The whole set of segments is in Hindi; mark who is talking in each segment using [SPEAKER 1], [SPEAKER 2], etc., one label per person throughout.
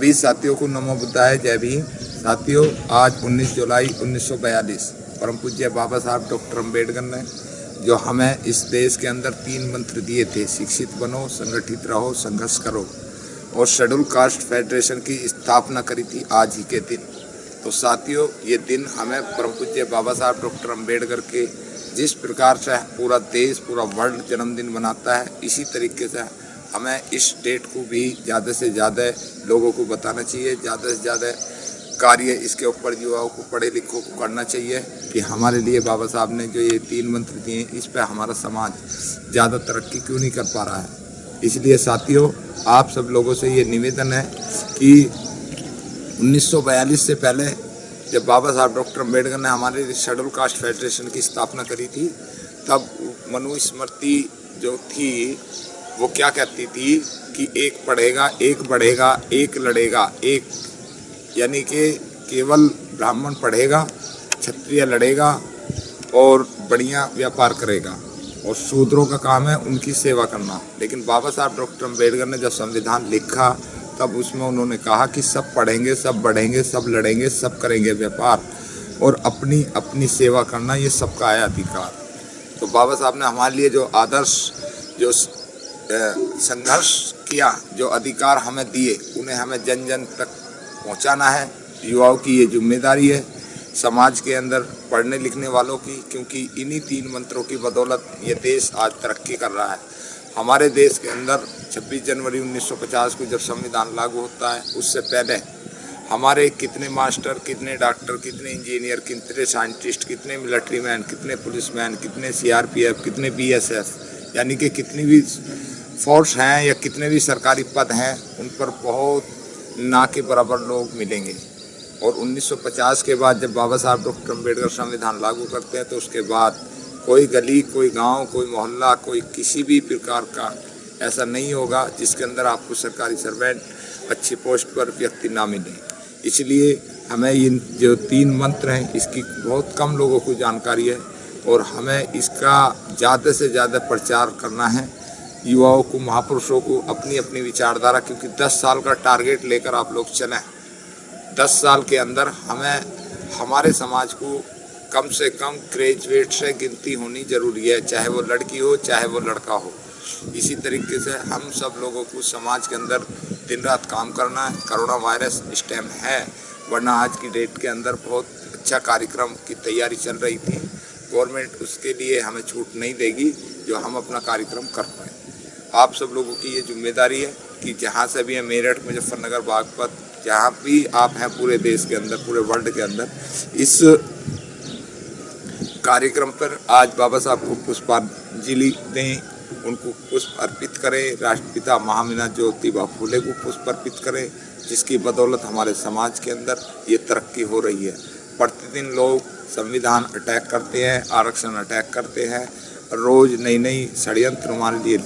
[SPEAKER 1] सभी साथियों को नमो बुद्धाय, जय भीम। साथियों, आज 19 जुलाई 1942 परम पूज्य बाबा साहब डॉक्टर अम्बेडकर ने जो हमें इस देश के अंदर 3 मंत्र दिए थे, शिक्षित बनो, संगठित रहो, संघर्ष करो, और शेड्यूल कास्ट फेडरेशन की स्थापना करी थी आज ही के दिन। तो साथियों, ये दिन हमें परम पूज्य बाबा साहब डॉक्टर अम्बेडकर के जिस प्रकार से पूरा देश, पूरा वर्ल्ड जन्मदिन मनाता है, इसी तरीके से हमें इस डेट को भी ज़्यादा से ज़्यादा लोगों को बताना चाहिए, ज़्यादा से ज़्यादा कार्य इसके ऊपर युवाओं को, पढ़े लिखों को करना चाहिए कि हमारे लिए बाबा साहब ने जो ये 3 मंत्र दिए हैं, इस पर हमारा समाज ज़्यादा तरक्की क्यों नहीं कर पा रहा है। इसलिए साथियों, आप सब लोगों से ये निवेदन है कि 1942 से पहले जब बाबा साहब डॉक्टर अम्बेडकर ने हमारे शेड्यूल कास्ट फेडरेशन की स्थापना करी थी, तब मनुस्मृति जो थी वो क्या कहती थी कि एक पढ़ेगा, एक बढ़ेगा, एक लड़ेगा, एक, यानी कि केवल ब्राह्मण पढ़ेगा, क्षत्रिय लड़ेगा और बढ़िया व्यापार करेगा, और शूद्रों का काम है उनकी सेवा करना। लेकिन बाबा साहब डॉक्टर अम्बेडकर ने जब संविधान लिखा, तब उसमें उन्होंने कहा कि सब पढ़ेंगे, सब बढ़ेंगे, सब लड़ेंगे, सब करेंगे व्यापार, और अपनी अपनी सेवा करना ये सबका है अधिकार। तो बाबा साहब ने हमारे लिए जो आदर्श, जो संघर्ष किया, जो अधिकार हमें दिए, उन्हें हमें जन जन तक पहुंचाना है। युवाओं की ये जिम्मेदारी है, समाज के अंदर पढ़ने लिखने वालों की, क्योंकि इन्हीं 3 मंत्रों की बदौलत ये देश आज तरक्की कर रहा है। हमारे देश के अंदर 26 जनवरी 1950 को जब संविधान लागू होता है, उससे पहले हमारे कितने मास्टर, कितने डॉक्टर, कितने इंजीनियर, कितने साइंटिस्ट, कितने मिलिट्री मैन, कितने पुलिसमैन, कितने CRPF, कितने BSF, यानी कि कितनी भी फोर्स हैं या कितने भी सरकारी पद हैं, उन पर बहुत ना के बराबर लोग मिलेंगे। और 1950 के बाद जब बाबा साहब डॉक्टर अम्बेडकर संविधान लागू करते हैं, तो उसके बाद कोई गली, कोई गांव, कोई मोहल्ला, कोई किसी भी प्रकार का ऐसा नहीं होगा जिसके अंदर आपको सरकारी सर्वेंट, अच्छी पोस्ट पर व्यक्ति ना मिले। इसलिए हमें इन जो 3 मंत्र हैं, इसकी बहुत कम लोगों को जानकारी है, और हमें इसका ज़्यादा से ज़्यादा प्रचार करना है। युवाओं को, महापुरुषों को अपनी अपनी विचारधारा, क्योंकि 10 साल का टारगेट लेकर आप लोग चलें। 10 साल के अंदर हमें हमारे समाज को कम से कम ग्रेजुएट से गिनती होनी जरूरी है, चाहे वो लड़की हो, चाहे वो लड़का हो। इसी तरीके से हम सब लोगों को समाज के अंदर दिन रात काम करना है। कोरोना वायरस इस टाइम है, वरना आज की डेट के अंदर बहुत अच्छा कार्यक्रम की तैयारी चल रही थी। गवर्नमेंट उसके लिए हमें छूट नहीं देगी जो हम अपना कार्यक्रम कर पाएँ। आप सब लोगों की ये जिम्मेदारी है कि जहाँ से भी है, मेरठ, मुजफ्फरनगर, बागपत, जहाँ भी आप हैं पूरे देश के अंदर, पूरे वर्ल्ड के अंदर, इस कार्यक्रम पर आज बाबा साहब को पुष्पांजलि दें, उनको पुष्प अर्पित करें, राष्ट्रपिता महामना ज्योतिबा फुले को पुष्प अर्पित करें, जिसकी बदौलत हमारे समाज के अंदर ये तरक्की हो रही है। प्रतिदिन लोग संविधान अटैक करते हैं, आरक्षण अटैक करते हैं, रोज़ नई नई षड्यंत्र हमारे लिए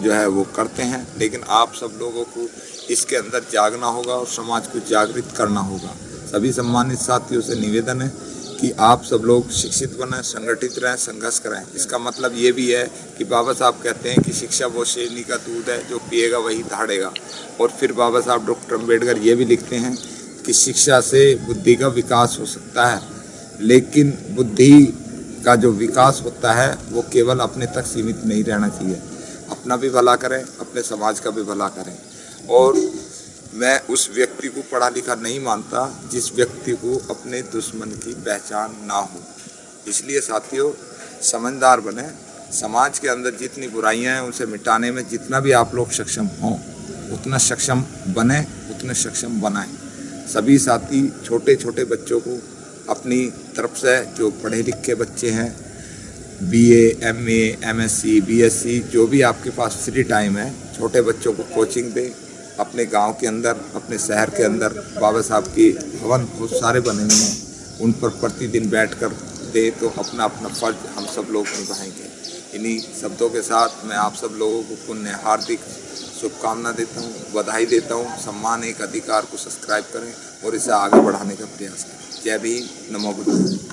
[SPEAKER 1] जो है वो करते हैं। लेकिन आप सब लोगों को इसके अंदर जागना होगा और समाज को जागृत करना होगा। सभी सम्मानित साथियों से निवेदन है कि आप सब लोग शिक्षित बनें, संगठित रहें, संघर्ष करें। इसका मतलब ये भी है कि बाबा साहब कहते हैं कि शिक्षा वो शेरनी का दूध है, जो पिएगा वही दहाड़ेगा। और फिर बाबा साहब डॉक्टर अम्बेडकर ये भी लिखते हैं कि शिक्षा से बुद्धि का विकास हो सकता है, लेकिन बुद्धि का जो विकास होता है वो केवल अपने तक सीमित नहीं रहना चाहिए। अपना भी भला करें, अपने समाज का भी भला करें। और मैं उस व्यक्ति को पढ़ा लिखा नहीं मानता जिस व्यक्ति को अपने दुश्मन की पहचान ना हो। इसलिए साथियों, समझदार बने। समाज के अंदर जितनी बुराइयां हैं उसे मिटाने में जितना भी आप लोग सक्षम हों, उतना सक्षम बने, उतने सक्षम बनाएं। सभी साथी छोटे छोटे बच्चों को अपनी तरफ से, जो पढ़े लिखे बच्चे हैं, BA, MA, MSc, BSc, जो भी आपके पास फ्री टाइम है, छोटे बच्चों को कोचिंग दें। अपने गांव के अंदर, अपने शहर के अंदर बाबा साहब के भवन बहुत सारे बने हुए हैं, उन पर प्रतिदिन बैठ कर दे, तो अपना अपना फर्ज हम सब लोग निभाएंगे। इन्हीं शब्दों के साथ मैं आप सब लोगों को पुण्य हार्दिक शुभकामना देता हूँ, बधाई देता हूँ। सम्मान एक अधिकार को सब्सक्राइब करें और इसे आगे बढ़ाने का प्रयास करें। जय भीम, नमो बुद्धाय।